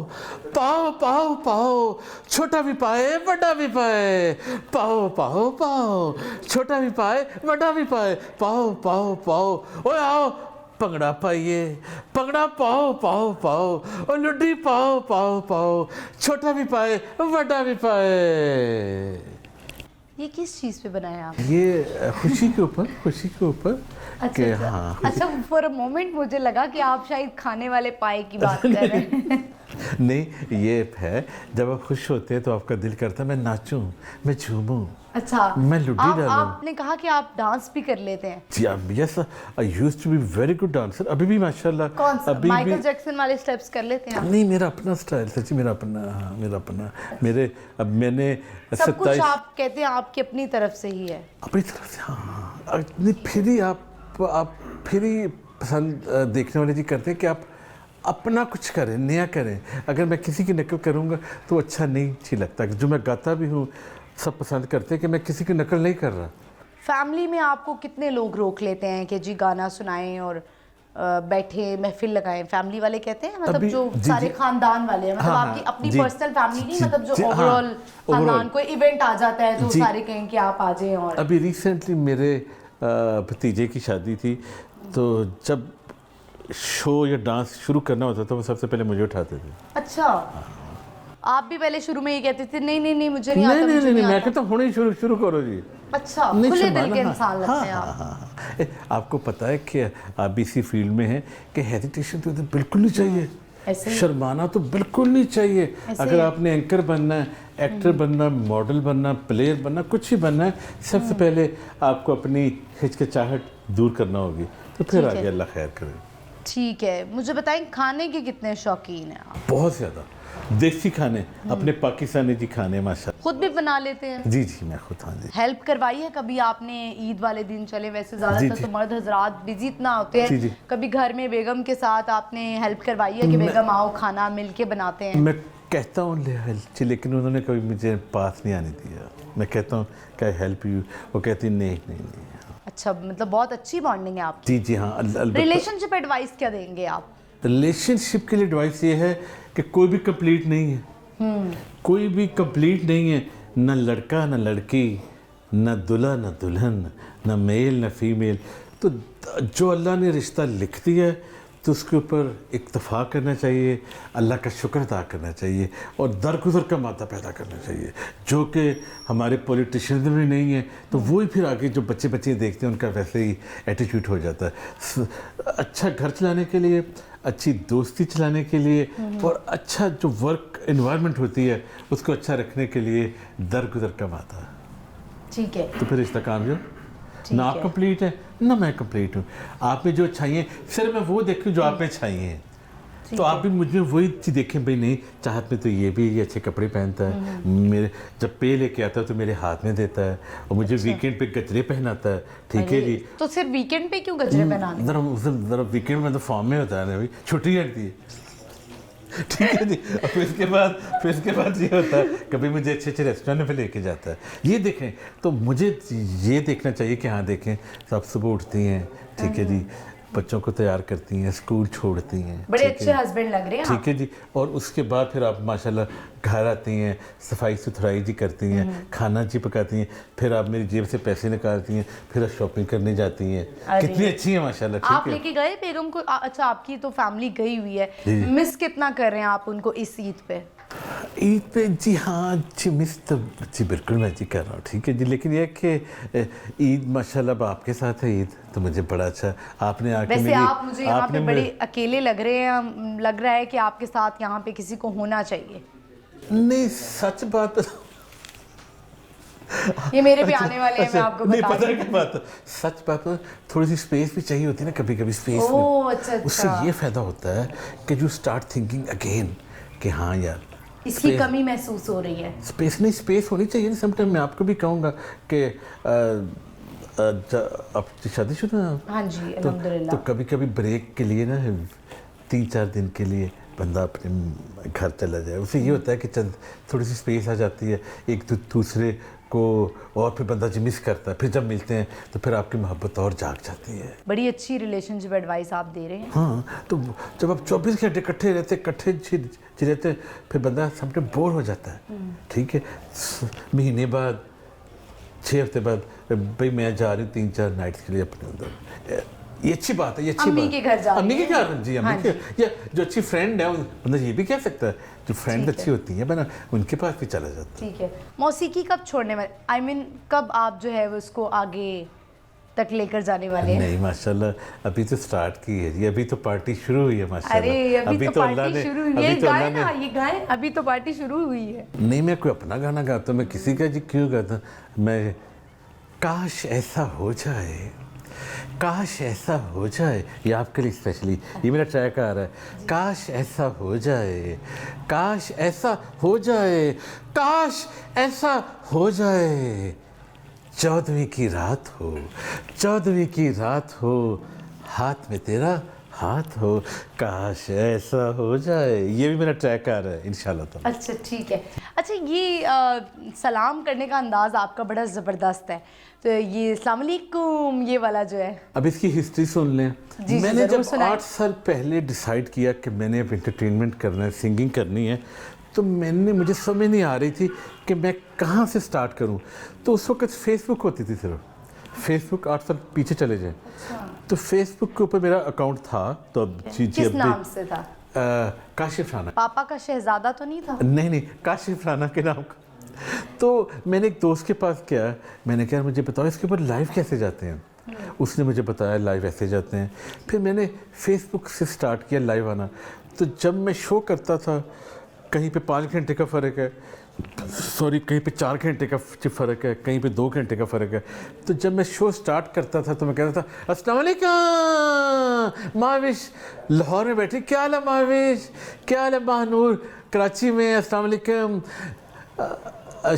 पाओ पाओ पाओ पाओ, छोटा भी पाए बड़ा भी पाए, पाओ पाओ पाओ, छोटा भी पाए बड़ा भी पाए, पाओ पाओ पाओ, ओए आओ भंगड़ा पाइए, भंगड़ा पाओ पाओ पाओ, और लुड्डी पाओ पाओ पाओ, छोटा भी पाए बड़ा भी पाए। ये किस चीज़ पे बनाया आप? ये खुशी के ऊपर, खुशी के ऊपर। अच्छा कि अच्छा, हाँ, अच्छा फॉर अ मोमेंट मुझे लगा कि आप शायद खाने वाले पाए की बात कर रहे हैं। नहीं, ये है जब आप खुश होते हैं तो आपका दिल करता है मैं नाचूं, मैं झूमूं, अच्छा, मैं लुड्डी डालूं। आपने कहा कि आप डांस भी कर लेते हैं। जी yes, I used to be very good dancer. अभी भी माशाल्लाह। कौन सा? अभी माइकल भी जैक्सन वाले स्टेप्स कर लेते हैं आप? नहीं, मेरा अपना स्टाइल सच्ची, मेरा अपना, हाँ, मेरा अपना। मेरे अब मैंने सब कुछ 27 आप कहते हैं आपकी अपनी तरफ से ही है। अपनी तरफ से, हाँ। नहीं, फिर ही आप फिर ही पसंद देखने वाले जी करते हैं कि आप अपना कुछ करें, नया करें। अगर मैं किसी की नकल करूँगा तो अच्छा नहीं अच्छी लगता। जो मैं गाता भी हूँ सब पसंद करते हैं कि मैं किसी की नकल नहीं कर रहा। फैमिली में आपको कितने लोग रोक लेते हैं कि जी गाना सुनाएं और बैठे महफिल लगाएं? फैमिली वाले कहते हैं, मतलब जो सारे खानदान वाले हैं, मतलब हाँ, आपकी अपनी जी, पर्सनल फैमिली नहीं, जी, मतलब जो जी, हाँ, ओवरऑल खानदान, overall। कोई इवेंट आ जाता है तो जी। सारे कहें कि आप आ जाएं। और अभी रिसेंटली मेरे भतीजे की शादी थी, तो जब शो या डांस शुरू करना होता था वो सबसे पहले मुझे उठाते थे। अच्छा, आप भी पहले शुरू में ये कहते थे नहीं नहीं नहीं मुझे नहीं आता, नहीं मुझे नहीं नहीं, नहीं मैं आता? कहता हूँ हुणे ही शुरू करो जी। अच्छा, नहीं, खुले दिल शर्माना, के हाँ, इंसान लगते हैं हाँ, आप। हाँ, हाँ। आपको पता है कि आप भी इसी फील्ड में हैं कि हेजिटेशन तो बिल्कुल नहीं चाहिए, ऐसे ही। शर्माना तो बिल्कुल नहीं चाहिए। ऐसे अगर ही। आपने एंकर बनना है, एक्टर बनना, मॉडल बनना, प्लेयर बनना, कुछ ही बनना है, सबसे पहले आपको अपनी हिचकिचाहट दूर करना होगी, तो फिर ठीक है। आगे अल्लाह खैर करे। ठीक है, मुझे बताएं खाने के कितने शौकीन हैं आप? बहुत ज़्यादा देसी खाने, अपने पाकिस्तानी जी खाने माशाल्लाह। खुद भी बना लेते हैं? जी जी, मैं खुद, हाँ जी। हेल्प करवाई है कभी आपने ईद वाले दिन? चले वैसे जी, ज़्यादातर जी। तो मर्द हजरात बिजी इतना होते जी, हैं, जी। कभी घर में बेगम के साथ आपने हेल्प करवाई है कि बेगम आओ खाना मिलके बनाते हैं? मैं कहता हूँ ले हेल्प, लेकिन उन्होंने कभी मुझे पास नहीं आने दिया। मैं कहता हूँ क्या हेल्प यू, वो कहती नहीं नहीं नहीं। अच्छा, मतलब बहुत अच्छी बॉन्डिंग है आप। जी जी, हाँ। रिलेशनशिप एडवाइस क्या देंगे आप? रिलेशनशिप के लिए एडवाइस ये है कि कोई भी कंप्लीट नहीं है, कोई भी कंप्लीट नहीं है, न लड़का न लड़की, न दूल्हा न दुल्हन, न मेल न फीमेल। तो जो अल्लाह ने रिश्ता लिख दिया है तो उसके ऊपर इक्तफ़ा करना चाहिए, अल्लाह का शुक्र अदा करना चाहिए और दरगुजर का मादा पैदा करना चाहिए, जो कि हमारे पॉलिटिशियंस में नहीं है। तो वही फिर आगे जो बच्चे देखते हैं उनका वैसे ही एटीट्यूड हो जाता है। अच्छा घर चलाने के लिए, अच्छी दोस्ती चलाने के लिए और अच्छा जो वर्क एनवायरनमेंट होती है उसको अच्छा रखने के लिए दरगुजर का मादा। ठीक है, तो फिर रिश्ता कामयाब। ना आप है। कंप्लीट है ना मैं कंप्लीट हूँ। आप में जो अच्छाइयाँ, सिर्फ मैं वो देखूँ जो आप में अच्छाइयाँ हैं, तो आप भी मुझ में वही चीज़ देखें। भाई नहीं, चाहत में तो ये भी ये अच्छे कपड़े पहनता है, मेरे जब पे लेके आता है तो मेरे हाथ में देता है, और मुझे वीकेंड पे गजरे पहनाता है। ठीक है जी। तो सिर्फ वीकेंड पे क्यों गजरे पहनाने? ज़रा वीकेंड में तो फॉर्म में होता है ना भाई, छुट्टी रहती है। ठीक है जी। और फिर इसके बाद ये होता है कभी मुझे अच्छे रेस्टोरेंट पे लेके जाता है। ये देखें तो मुझे ये देखना चाहिए कि हाँ देखें सब सुबह उठती हैं, ठीक है जी, बच्चों को तैयार करती हैं, स्कूल छोड़ती हैं, बड़े अच्छे हस्बैंड लग रहे हैं। ठीक है जी। और उसके बाद फिर आप माशाल्लाह घर आती हैं, सफाई सुथराई जी करती हैं, खाना जी पकाती हैं, फिर आप मेरी जेब से पैसे निकालती हैं, फिर आप शॉपिंग करने जाती हैं। कितनी अच्छी है माशाल्लाह। आप ठीक है। लेके गए बेगम को? अच्छा, आपकी तो फैमिली गई हुई है, मिस कितना कर रहे हैं आप उनको इस ईद पे? ईद पे जी हाँ जी, मिस तो जी बिल्कुल मैं जी कर रहा हूँ, ठीक है जी। लेकिन यह कि ईद माशाल्लाह अब आपके साथ है ईद, तो मुझे बड़ा अच्छा आपने आके वैसे मेरी, आप मुझे यहाँ पे बड़े अकेले लग रहे हैं, लग रहा है कि आपके साथ यहाँ पे किसी को होना चाहिए। नहीं, सच बात ये मेरे भी आने वाले हैं, मैं आपको नहीं, बता पता है दूं। क्या बात है? सच बात है, थोड़ी सी स्पेस भी चाहिए होती है ना कभी कभी स्पेस में। ओह अच्छा उससे अच्छा, ये फायदा होता है कि यू स्टार्ट थिंकिंग अगेन कि हाँ यार इसकी space- कमी महसूस हो रही है। स्पेस नहीं, स्पेस होनी चाहिए ना। समटाइम मैं आपको भी कहूँगा कि आप शादीशुदा हैं आप? हाँ जी तो अल्हम्दुलिल्लाह। कभी कभी ब्रेक के लिए ना 3-4 दिन के लिए बंदा अपने घर चला जाए, उससे ये होता है कि चंद थोड़ी सी स्पेस आ जाती है एक दूसरे को, और फिर बंदा जो मिस करता है, फिर जब मिलते हैं तो फिर आपकी मोहब्बत और जाग जाती है। बड़ी अच्छी रिलेशनशिप एडवाइस आप दे रहे हैं। हाँ, तो जब आप 24 घंटे इकट्ठे रहते फिर बंदा समटाइम बोर हो जाता है। ठीक है, महीने बाद 6 हफ्ते बाद भाई मैं जा रही हूँ 3-4 नाइट्स के लिए अपने उधर, ये अच्छी बात है, ये अच्छी अम्मी बात के घर जा रही अम्मी के हैं। घर, जी हाँ अम्मी के, या जो अच्छी फ्रेंड है बंदा ये भी कह सकता है, जो फ्रेंड ठीक है। अच्छी होती है बना उनके पास भी चला जाता है। ठीक है, मौसीकी कब छोड़ने वाले, आई मीन कब आप जो है वो उसको आगे तक लेकर जाने वाले हैं? नहीं माशाल्लाह अभी तो स्टार्ट की है जी, अभी तो पार्टी शुरू हुई है माशाल्लाह। अरे अभी तो अल्लाह पार्टी ने- शुरू हुई है, अभी ये तो गाए अल्लाह ना, ने- ये गाए, अभी तो पार्टी शुरू हुई है। नहीं, मैं कोई अपना गाना गाता हूँ, मैं किसी का जी क्यों गाता हूँ? मैं काश ऐसा हो जाए, काश ऐसा हो जाए, ये आपके लिए स्पेशली, ये मेरा ट्रैक आ रहा है। काश ऐसा हो जाए, काश ऐसा हो जाए, काश ऐसा हो जाए, 14वीं की रात हो, 14वीं की रात हो, हाथ में तेरा हाथ हो, काश ऐसा हो जाए। ये भी मेरा ट्रैक आ रहा है इंशाल्लाह तो। अच्छा ठीक है। अच्छा ये सलाम करने का अंदाज़ आपका बड़ा ज़बरदस्त है, तो ये अस्सलाम वालेकुम ये वाला जो है, अब इसकी हिस्ट्री सुन लें। जी, मैंने ज़रूर जब सुनाएं। 8 साल पहले डिसाइड किया कि मैंने अब इंटरटेनमेंट करना है, सिंगिंग करनी है, तो मुझे समझ नहीं आ रही थी कि मैं कहाँ से स्टार्ट करूँ। तो उस वक्त फेसबुक होती थी, सिर्फ फेसबुक 8 साल पीछे चले जाए। तो फेसबुक के ऊपर मेरा अकाउंट था, तो अब जी किस अब नाम से था? काशिफ राना। पापा का शहजादा तो नहीं था? नहीं, काशिफ राना के नाम का। तो मैंने एक दोस्त के पास किया, मैंने कहा मुझे बताओ इसके ऊपर लाइव कैसे जाते हैं। उसने मुझे बताया लाइव ऐसे जाते हैं। फिर मैंने फेसबुक से स्टार्ट किया लाइव आना। तो जब मैं शो करता था, कहीं पे 5 घंटे का फ़र्क है, सॉरी कहीं पे 4 घंटे का फ़र्क है, कहीं पे 2 घंटे का फ़र्क है। तो जब मैं शो स्टार्ट करता था तो मैं कहता था अस्सलाम वालेकुम माविश, लाहौर में बैठी, क्या हाल है माविश, क्या हाल है महानूर, कराची में अस्सलाम वालेकुम,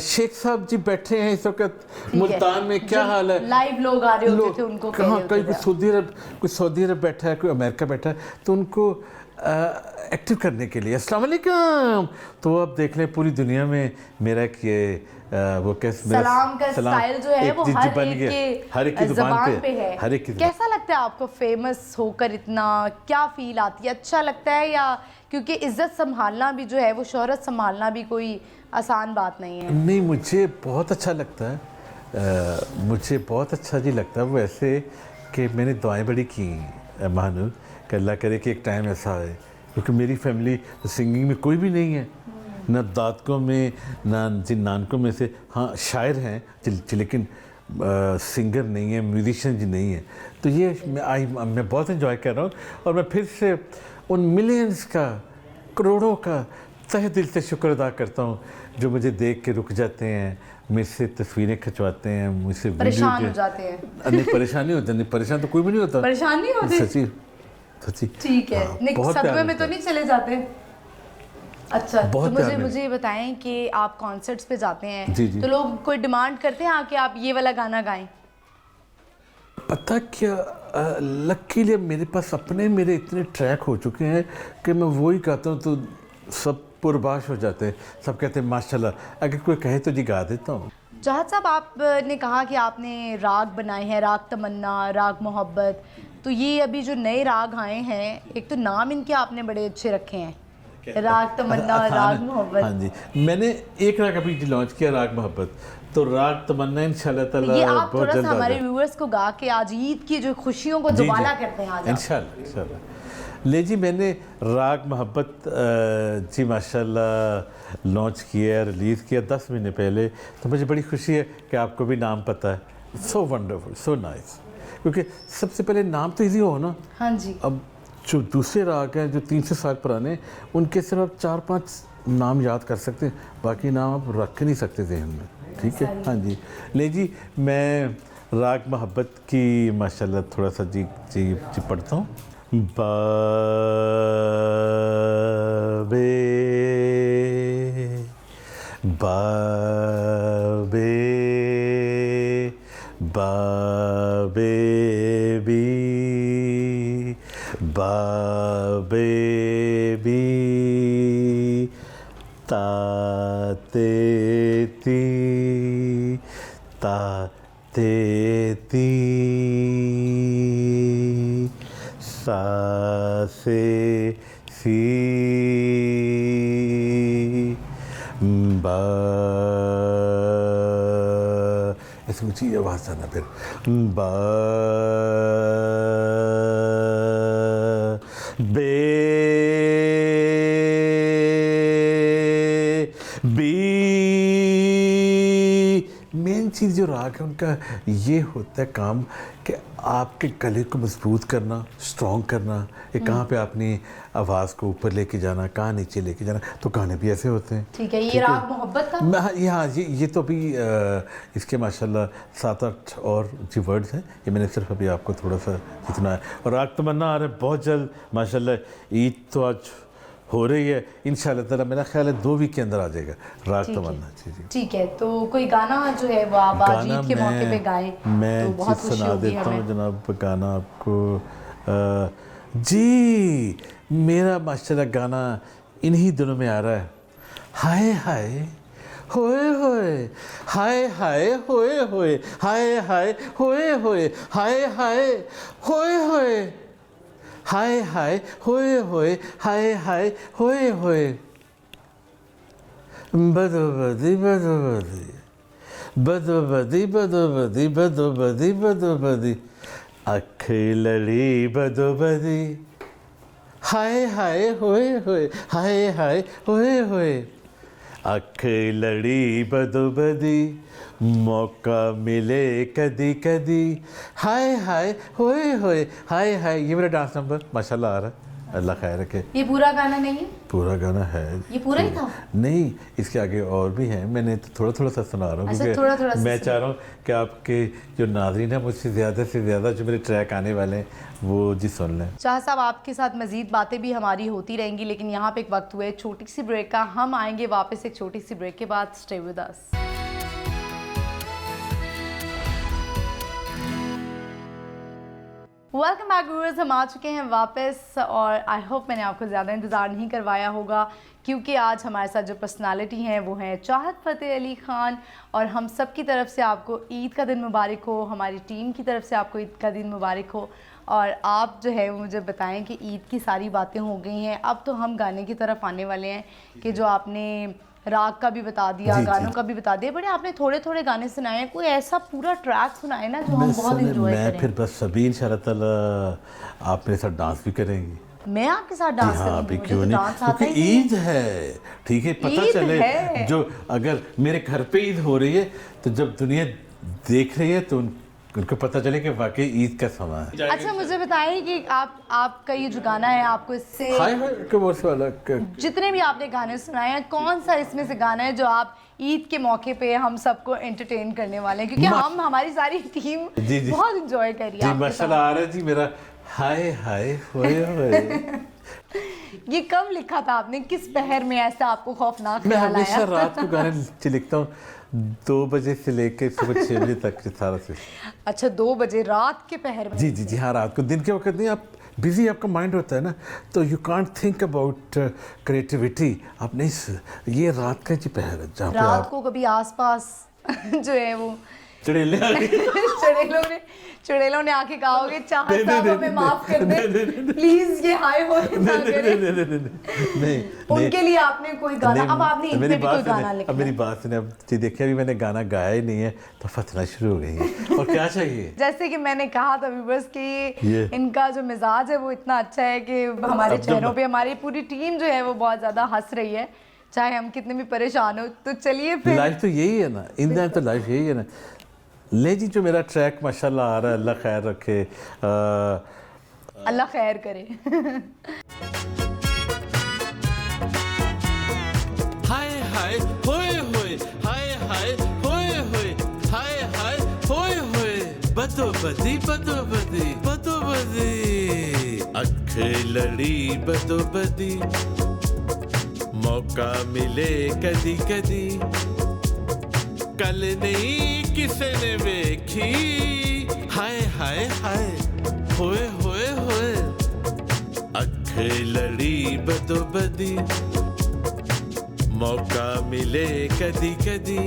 शेख साहब जी बैठे हैं इस वक्त मुल्तान में, क्या हाल है। लाइव लोग आ रहे होते थे, उनको कह रहे कहाँ, होते कहीं थे। कोई सऊदी अरब बैठा है, कोई अमेरिका बैठा है, तो उनको एक्टिव करने के लिए अस्सलाम वालेकुम। तो अब देख लें पूरी दुनिया में मेरा कि वो कैसे सलाम का स्टाइल जो है वो हर एक के ज़बान पे है। हर एक की कैसा लगता है आपको फेमस होकर, इतना क्या फील आती है? अच्छा लगता है, या क्योंकि इज्जत संभालना भी जो है वो, शोहरत संभालना भी कोई आसान बात नहीं है? नहीं, मुझे बहुत अच्छा लगता है, मुझे बहुत अच्छा जी लगता है वो, ऐसे कि मैंने दुआएं बड़ी की महानूर कि अल्लाह करे कि एक टाइम ऐसा आए, क्योंकि मेरी फैमिली सिंगिंग में कोई भी नहीं है, ना दादकों में ना जिन नानकों में से, हाँ शायर हैं लेकिन सिंगर नहीं है, म्यूजिशियन जी नहीं है। तो ये मैं बहुत इन्जॉय कर रहा हूँ, और मैं फिर से उन मिलियंस का, करोड़ों का तहे दिल से शुक्र अदा करता हूँ जो मुझे देख के रुक जाते हैं, मेरे से तस्वीरें खिंचवाते हैं, मुझसे परेशान हो जाते हैं। नहीं, परेशानी होती नहीं, परेशान तो कोई भी नहीं होता। परेशान नहीं होते? सच्ची सच्ची। ठीक है, हाँ, नहीं बहुत सदमे प्यार में तो मिलता है। नहीं चले जाते? अच्छा, तो बहुत प्यार मुझे ये बताएं कि आप कॉन्सर्ट्स पे जाते हैं, जी, जी। तो लोग कोई डिमांड करते हैं आके आप ये वाला गाना गाएं? पता क्या, लकीली मेरे पास मेरे इतने ट्रैक हो चुके हैं कि मैं वही गाता हूँ तो सब पुरबाश हो जाते हैं, सब कहते हैं माशाल्लाह, अगर कोई कहे तो जी गा देता हूँ। जहाद साहब, आपने कहा कि आपने राग बनाए हैं, राग तमन्ना, राग मोहब्बत, तो ये अभी जो नए राग आए हैं, एक तो नाम इनके आपने बड़े अच्छे रखे हैं, राग तमन्ना, राग मोहब्बत। हाँ जी, मैंने एक राग अभी लॉन्च किया, राग मोहब्बत। तो राग तमन्ना इंशाल्लाह ताला ये आप बहुत थोड़ा जल्द सा आ हमारे जाए। व्यूअर्स को गा के आज ईद की जो खुशियों को जी, दुबाला जी। करते हैं आज आप। इंशाल्लाह। ले जी, मैंने राग मोहब्बत जी माशाल्लाह लॉन्च किया, रिलीज़ किया 10 महीने पहले। तो मुझे बड़ी खुशी है कि आपको भी नाम पता है। सो वंडरफुल, सो नाइस, क्योंकि सबसे पहले नाम तो इजी हो ना। हाँ जी। अब जो दूसरे राग हैं जो 300 साल पुराने, उनके सिर्फ आप 4-5 नाम याद कर सकते हैं, बाकी नाम आप रख नहीं सकते जहन में। ठीक है। हाँ जी, ले जी मैं राग मोहब्बत की माशाल्लाह थोड़ा सा जी जी जी पढ़ता हूँ। बाबे बाबे बाबे बी बाबे बी ताते ती ताते ती सासे सी बा ऐसे ऊँची आवाज़ आना फिर बा बे बी। मेन चीज़ जो राग है उनका ये होता है काम कि आपके गले को मजबूत करना, स्ट्रॉन्ग करना, कि कहाँ पे अपनी आवाज़ को ऊपर लेके जाना, कहाँ नीचे लेके जाना। तो गाने भी ऐसे होते हैं। ठीक है, ये राग मोहब्बत का हाँ ये तो अभी इसके माशाल्लाह 7-8 और जी वर्ड्स हैं। ये मैंने सिर्फ अभी आपको थोड़ा सा इतना है। और राग तमन्ना आ रहा है बहुत जल्द माशाल्लाह। ईद तो आज हो रही है, इंशाल्लाह ताला मेरा ख्याल है 2 वीक के अंदर आ जाएगा राग तमन्ना। जी जी ठीक है, तो कोई गाना जो है वो आप आज ईद के मौके पे गाएं मैं तो बहुत खुशी सुना होगी देता हूँ हमें। जनाब गाना आपको। जी मेरा माशाल्लाह गाना इन्हीं दिनों में आ रहा है। हाय हाय होए होए हाय हाय होए होए हाय हाय होए होए हाय हाय होए होए हाय हाय होए होए हाय हाय होए होए बदो बदी बदो बदी बदो बदी बदो बदी बदो बदी बदो बदी अख लड़ी बदो बदी हाय हाय होए होए हाय हाय होए होए अख लड़ी बदो बदी मौका मिले कदी कदी हाय हाय होए होए हाय हाय। ये मेरा डांस नंबर माशाल्लाह आ रहा है, अल्लाह खैर रखे। ये पूरा गाना नहीं है? पूरा गाना है। ये पूरा ही था? नहीं, इसके आगे और भी हैं। मैंने तो थोड़ा थोड़ा सा सुना रहा हूँ अच्छा, क्योंकि थोड़ा-थोड़ा सा मैं चाह रहा हूँ कि आपके जो नाज़रीन हैं मुझसे ज़्यादा से ज़्यादा जो मेरे ट्रैक आने वाले हैं वो जी सुन लें। शाह साहब, आपके साथ मज़ीद बातें भी हमारी होती रहेंगी, लेकिन यहाँ पे एक वक्त हुआ है छोटी सी ब्रेक का। हम आएंगे वापस एक छोटी सी ब्रेक के बाद। Stay with us. Welcome back viewers, हम आ चुके हैं वापस और आई होप मैंने आपको ज़्यादा इंतज़ार नहीं करवाया होगा, क्योंकि आज हमारे साथ जो पर्सनालिटी हैं वो हैं चाहत फ़तेह अली ख़ान। और हम सब की तरफ से आपको ईद का दिन मुबारक हो, हमारी टीम की तरफ से आपको ईद का दिन मुबारक हो। और आप जो है वो मुझे बताएं कि ईद की सारी बातें हो गई हैं, अब तो हम गाने की तरफ आने वाले हैं कि जो आपने राग का भी बता दिया, गानों का भी बता दिया, बड़े आपने थोड़े थोड़े गाने सुनाए हैं। कोई ऐसा पूरा ट्रैक सुनाए ना जो हम बहुत एंजॉय करें। मैं फिर बस सभी इंशाल्लाह ताला आप मेरे साथ डांस भी करेंगी। मैं आपके साथ डांस हाँ, करूंगी, अभी मुझे क्यों तो नहीं, डांस आता क्योंकि ही नहीं है। ईद है, ठीक है, पता ईद चले है। जो अगर मेरे घर पे ईद हो रही है तो जब दुनिया देख रही है तो उनको पता चले कि वाकई ईद का समय है। अच्छा, मुझे बताइए कि आपका ये जो गाना है, आपको इससे हाय हाय के वर्ड्स वाला जितने भी आपने गाने सुनाए हैं, कौन सा इसमें से गाना है जो आप ईद के मौके पे हम सबको एंटरटेन करने वाले हैं, क्योंकि हम हमारी सारी टीम जी, जी। बहुत एंजॉय कर रही जी है। माशाल्लाह आ रहा है जी मेरा हाय हाय होए होए। ये कब लिखा था आपने, किस पहर में ऐसा आपको खौफनाक मैं ख्याल हमेशा आया? रात को गाने लिखता हूँ 2 बजे से लेकर सुबह 6 बजे तक सारा से। अच्छा, 2 बजे रात के पहर में? जी जी जी हाँ, रात को। दिन के वक्त नहीं, आप बिजी आपका माइंड होता है ना, तो you can't think about creativity. आप नहीं, ये रात का जी पहर है जहाँ पे रात आप को कभी आसपास जो है वो चढ़ेले चुड़ैलों ने आके कहा होगे चाहत साहब हमें माफ कर दे प्लीज, ये हाय हो ना करें। नहीं, उनके लिए आपने कोई गाना, अब आपने इन पे भी कोई गाना अब लिखा मेरी बात सुने। अब जी देखिए, अभी मैंने गाना गाया ही नहीं है तो फतना शुरू हो गई है। और क्या चाहिए? जैसे कि मैंने कहा था व्यूअर्स कि ये। इनका जो मिजाज है वो इतना अच्छा है कि हमारे चेहरों पे हमारी पूरी टीम जो है वो बहुत ज़्यादा हंस रही है, चाहे हम कितने भी परेशान हो। तो चलिए फिर, लाइफ तो यही है ना, इन दैन तो लाइफ यही है ना। ले जी, जो मेरा ट्रैक माशाल्लाह आ रहा है, अल्लाह खैर रखे, अल्लाह खैर करे। हाय हाय होए होए हाय हाय होए बदो बदी बदो बदी बदो बदी अख लड़ी बदो बदी मौका मिले कदी कदी कल नहीं किसे ने वेखी हाय हाय हाय होए होए होए अख लड़ी बदो बदी मौका मिले कदी कदी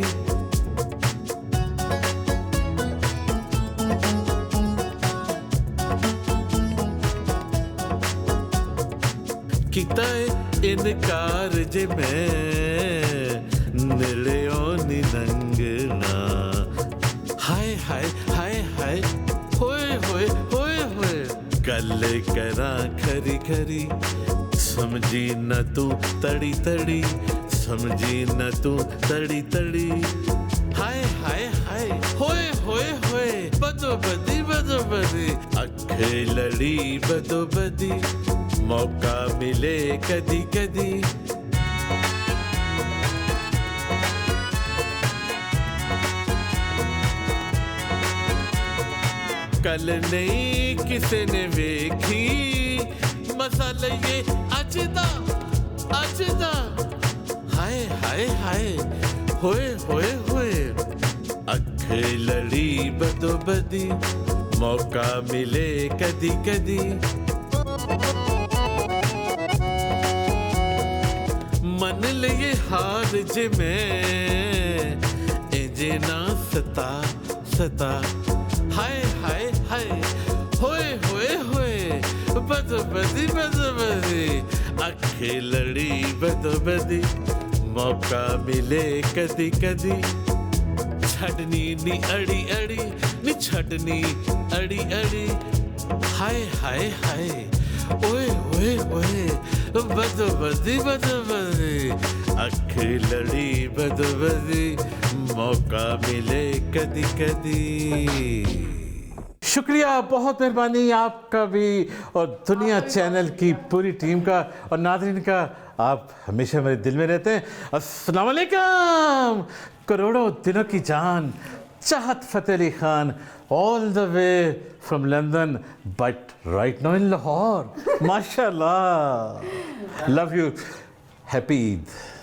किता इनकार जे मैं निड़ियों नी नंगना हाय हाय हाय हाय होए होए होए होए गल करा खरी खरी समझी न तू तड़ी तड़ी समझी न तू तड़ी तड़ी हाय हाय हाय होए होए होए बदो बदी अख लड़ी बदो बदी मौका मिले कदी कदी कल नहीं किसे ने वेखी मसाला ये अजदा हाय हाय हाय होए होए होए अख लड़ी बदो बदी मौका मिले कदी कदी मन लिए हार जे मैं इंजे ना सता सता हाय हाय हाय होए होए होए बदो बदी अख लड़ी बदो बदी मौका मिले कदी कदी छड़नी नी अड़ी अड़ी नी छड़नी अड़ी अड़ी हाय हाय हाय ओए ओए ओए बदो बदी अख लड़ी बदो बदी मौका मिले कदी कदी शुक्रिया बहुत मेहरबानी आपका भी और दुनिया चैनल की पूरी टीम का और नाज़रीन का आप हमेशा मेरे दिल में रहते हैं अस्सलाम वालेकुम करोड़ों दिलों की जान चाहत Fateh Ali Khan all the way from London but right now in Lahore. MashaAllah. Love you. Happy Eid.